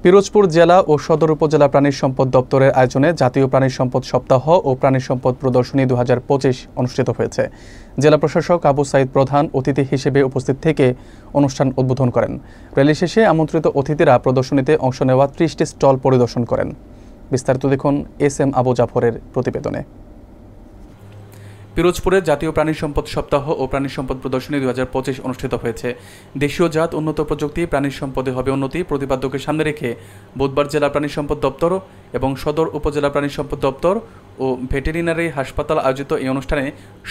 পিরোজপুর জেলা ও সদর উপজেলা প্রাণী সম্পদ দপ্তরের আয়োজনে জাতীয় প্রাণী সম্পদ সপ্তাহ ও প্রাণী সম্পদ প্রদর্শনী 2025 অনুষ্ঠিত হয়েছে। জেলা প্রশাসক আবু সাইদ প্রধান অতিথি হিসেবে উপস্থিত থেকে অনুষ্ঠান উদ্বোধন করেন। র্যালি শেষে আমন্ত্রিত অতিথিরা প্রদর্শনীতে অংশ নেওয়া 30টি স্টল পরিদর্শন করেন। বিস্তারিত দেখুন SM আবু জাফরের প্রতিবেদনে। পিরোজপুরে জাতীয় প্রাণী সম্পদ সপ্তাহ ও প্রাণী সম্পদ প্রদর্শনী 2025 অনুষ্ঠিত হয়েছে। দেশীয় জাত উন্নত প্রযুক্তি প্রাণী সম্পদে হবে উন্নতি প্রতিপাদ্যকে সামনে রেখে বুধবার জেলা প্রাণী সম্পদ দপ্তর এবং সদর উপজেলা প্রাণী সম্পদ দপ্তর ও ভেটেরিনারি হাসপাতাল আয়োজিত এই অনুষ্ঠানে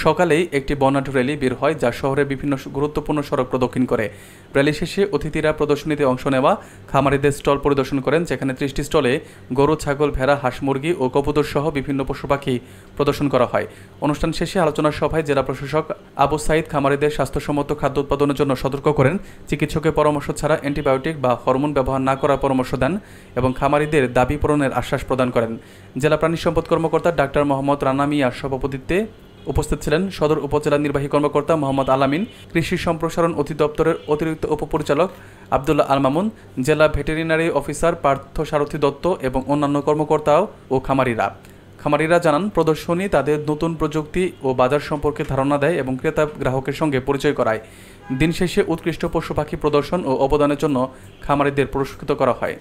সকালেই একটি বর্ণাঢ্য র্যালি বের হয়, যা শহরের বিভিন্ন গুরুত্বপূর্ণ সড়ক প্রদক্ষিণ করে। র্যালি শেষে অতিথিরা প্রদর্শনীতে অংশ নেওয়া খামারিদের স্টল পরিদর্শন করেন, যেখানে 30টি স্টলে গরু, ছাগল, ভেড়া, হাঁস, মুরগি ও কবুতর সহ বিভিন্ন পশু পাখি প্রদর্শন করা হয়। অনুষ্ঠান শেষে আলোচনা সভায় জেলা প্রশাসক আবু সাইদ খামারিদের স্বাস্থ্যসম্মত খাদ্য উৎপাদনের জন্য সতর্ক করেন, চিকিৎসকের পরামর্শ ছাড়া অ্যান্টিবায়োটিক বা হরমোন ব্যবহার না করার পরামর্শ দেন এবং খামারিদের দাবি পূরণের আশ্বাস প্রদান করেন। জেলা প্রাণী সম্পদ কর্মকর্তা ডাক্তার মোহাম্মদ রানা মিয়ার সভাপতিত্বে উপস্থিত ছিলেন সদর উপজেলা নির্বাহী কর্মকর্তা মোহাম্মদ আলামিন, কৃষি সম্প্রসারণ অধিদপ্তরের অতিরিক্ত উপপরিচালক আব্দুল্লাহ আল মামুন, জেলা ভেটেরিনারি অফিসার পার্থ সারথী দত্ত এবং অন্যান্য কর্মকর্তাও ও খামারিরা জানান, প্রদর্শনী তাদের নতুন প্রযুক্তি ও বাজার সম্পর্কে ধারণা দেয় এবং ক্রেতা গ্রাহকের সঙ্গে পরিচয় করায়। দিন শেষে উৎকৃষ্ট পশু পাখি প্রদর্শন ও অবদানের জন্য খামারিদের পুরস্কৃত করা হয়।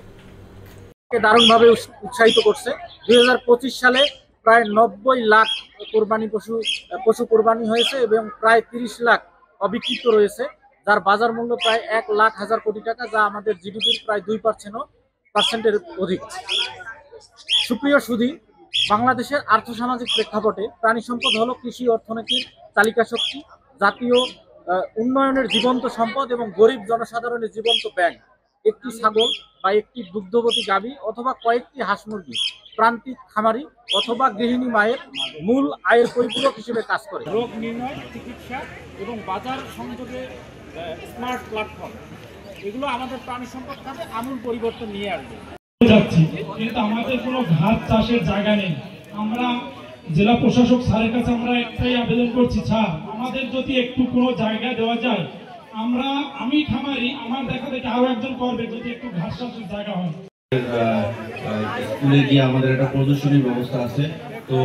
দারুণভাবে উৎসাহিত করছে। 2025 সালে প্রায় 90 লাখ পশু কোরবানি হয়েছে এবং প্রায় 30 লাখ অবিকৃত রয়েছে, যার বাজার মূল্য প্রায় 1,00,000 কোটি টাকা, যা আমাদের জিডিপির প্রায় 2%-এর অধিক। সুপ্রিয় সুধী, বাংলাদেশের আর্থসামাজিক প্রেক্ষাপটে প্রাণী সম্পদ হলো কৃষি অর্থনীতির চালিকা শক্তি, জাতীয় উন্নয়নের জীবন্ত সম্পদ এবং গরিব জনসাধারণের জীবন্ত ব্যাংক। একটি ছাগল বা একটি দুগ্ধবতী গাভী অথবা কয়েকটি হাঁস মুরগি প্রান্তিক খামারি অথবা গৃহিণী মায়ের মূল আয়ের পরিপূরক হিসেবে কাজ করে। রোগ নির্ণয়, চিকিৎসা এবং বাজার সংযোগে স্মার্ট প্ল্যাটফর্ম, এগুলো আমাদের প্রাণী সম্পদ খাতে আমূল পরিবর্তন নিয়ে আসবে। কিন্তু আমাদের কোনো ঘাস চাষের জায়গা নেই। আমরা জেলা প্রশাসক স্যারের কাছে আমরা একটাই আবেদন করছি, স্যার আমাদের যদি একটু কোনো জায়গা দেওয়া যায়, আমি খামারি, আমার দেখা দেখে আরো একজন করবে, যদি একটু ঘাস চাষের জায়গা হয়। স্কুলে গিয়ে আমাদের একটা প্রদর্শনীর ব্যবস্থা আছে, তো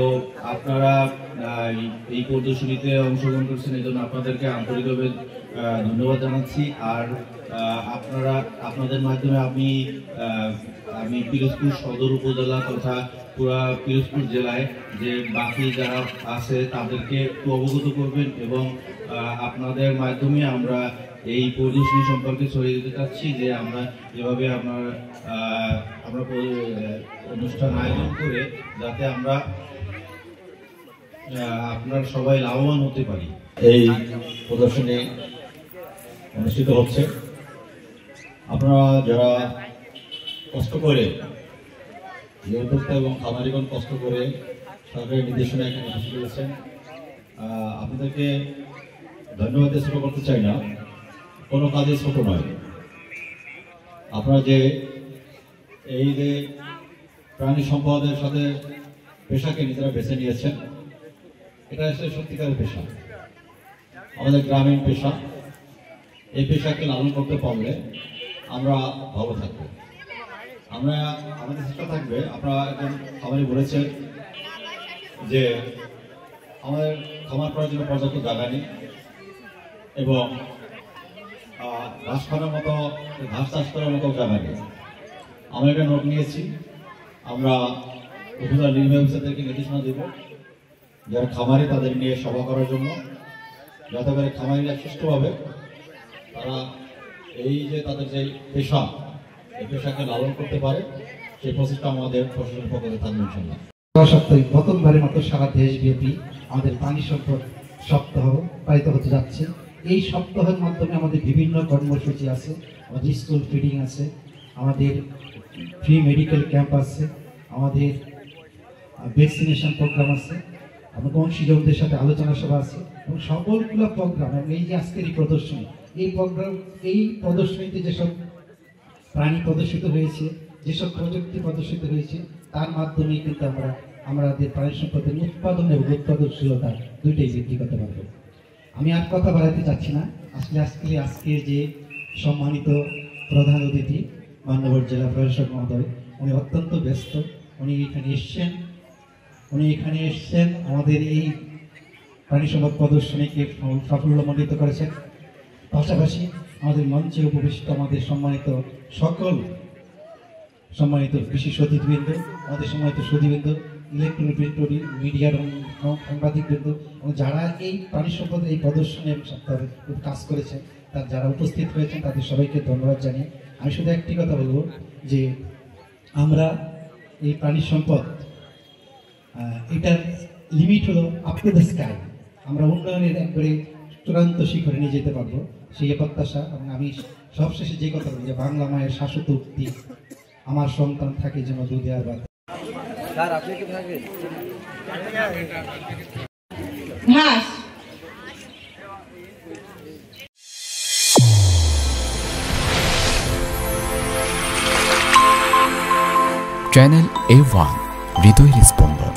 আপনারা এই প্রদর্শনীতে অংশগ্রহণ করছেন, এই জন্য আপনাদেরকে আন্তরিকভাবে ধন্যবাদ জানাচ্ছি। আর আপনাদের মাধ্যমে আমি পিরোজপুর সদর উপজেলা তথা পুরা পিরোজপুর জেলায় যে বাকি যারা আছে তাদেরকে একটু অবগত করবেন এবং আপনাদের মাধ্যমে আমরা এই প্রদর্শনী সম্পর্কে ছড়িয়ে দিতে চাচ্ছি যে আমরা যেভাবে আমরা অনুষ্ঠান আয়োজন করে যাতে আমরা আপনার সবাই লাভবান হতে পারি। এই প্রদর্শনী অনুষ্ঠিত হচ্ছে। আপনারা যারা কষ্ট করে, উদ্যোক্তা এবং খামারিগণ কষ্ট করে সরকারি নির্দেশনা এখানে হাসিল করেছেন, আপনাদেরকে ধন্যবাদ দিয়ে ছোট করতে চাই না, কোনো কাজে ছোট নয়। আপনারা যে এই যে প্রাণী সম্পদের সাথে পেশাকে নিজেরা বেছে নিয়েছেন, এটা আসলে সত্যিকারের পেশা, আমাদের গ্রামীণ পেশা। এই পেশাকে লালন করতে পারলে আমরা ভালো থাকবো। আমাদের চেষ্টা থাকবে। আপনারা একজন খামারি বলেছেন যে আমাদের খামার করার জন্য পর্যাপ্ত জায়গা নেই এবং ঘাস খাওয়ার মতো, ঘাস চাষ করার মতো জায়গা নেই। আমরা একটা নোট নিয়েছি, আমরা উপজেলা নির্বাহী অফিসারদেরকে নির্দেশনা দেব যারা খামারি তাদের নিয়ে সভা করার জন্য, যাতে করে খামারিরা সুষ্ঠুভাবে তারা এই যে তাদের যে পেশা, এই পেশাকে লালন করতে পারে, সেই প্রচেষ্টা আমাদের প্রশাসনের পক্ষ থেকে থাকবে ইনশাআল্লাহ। সপ্তাহে প্রথমবারের মতো সারা দেশব্যাপী আমাদের প্রাণী সম্পদ সপ্তাহ পালিত হতে যাচ্ছে। এই সপ্তাহের মাধ্যমে আমাদের বিভিন্ন কর্মসূচি আছে, আমাদের স্কুল ফিডিং আছে, আমাদের ফ্রি মেডিকেল ক্যাম্প আছে, আমাদের ভ্যাকসিনেশন প্রোগ্রাম আছে, আমাদের অংশীদারদের সাথে আলোচনা সভা আছে এবং সকলগুলো প্রোগ্রাম এবং এই যে আজকের এই প্রদর্শনী, এই প্রদর্শনীতে যেসব প্রাণী প্রদর্শিত হয়েছে, যেসব প্রযুক্তি প্রদর্শিত হয়েছে, তার মাধ্যমে কিন্তু আমাদের প্রাণী সম্পদের উৎপাদন এবং উৎপাদনশীলতা দুইটাই বৃদ্ধি করতে পারবো। আমি আর কথা বাড়াতে চাচ্ছি না। আজকে যে সম্মানিত প্রধান অতিথি মান্যবর জেলা প্রশাসক মহোদয়, উনি অত্যন্ত ব্যস্ত। উনি এখানে এসছেন আমাদের এই প্রাণী সম্পদ প্রদর্শনীকে সাফল্যমণ্ডিত করেছেন। পাশাপাশি আমাদের মঞ্চে উপবিষ্ট আমাদের সম্মানিত বিশেষ অতিথিবৃন্দ, আমাদের সম্মানিত সুধীবৃন্দ, ইলেকট্রনিক প্রিন্ট মিডিয়ার সাংবাদিকবৃন্দ এবং যারা এই প্রাণী সম্পদ এই প্রদর্শনী এবং সপ্তাহে কাজ করেছেন, তার যারা উপস্থিত হয়েছেন তাদের সবাইকে ধন্যবাদ জানিয়ে আমি শুধু একটি কথা বলবো যে আমরা এই প্রাণী সম্পদ এটার লিমিট হলো আপ টু দ্য স্কাই। আমরা উন্নয়নের একবারে চূড়ান্ত শিখরে নিয়ে যেতে পারবো সেই প্রত্যাশা। এবং আমি সবশেষে যে কথা বলি যে বাংলা মায়ের শাশ্বত উক্তি, আমার সন্তান থাকে যেন দুধে আর ভাত। চ্যানেল A1 হৃদয়ের স্পন্দন।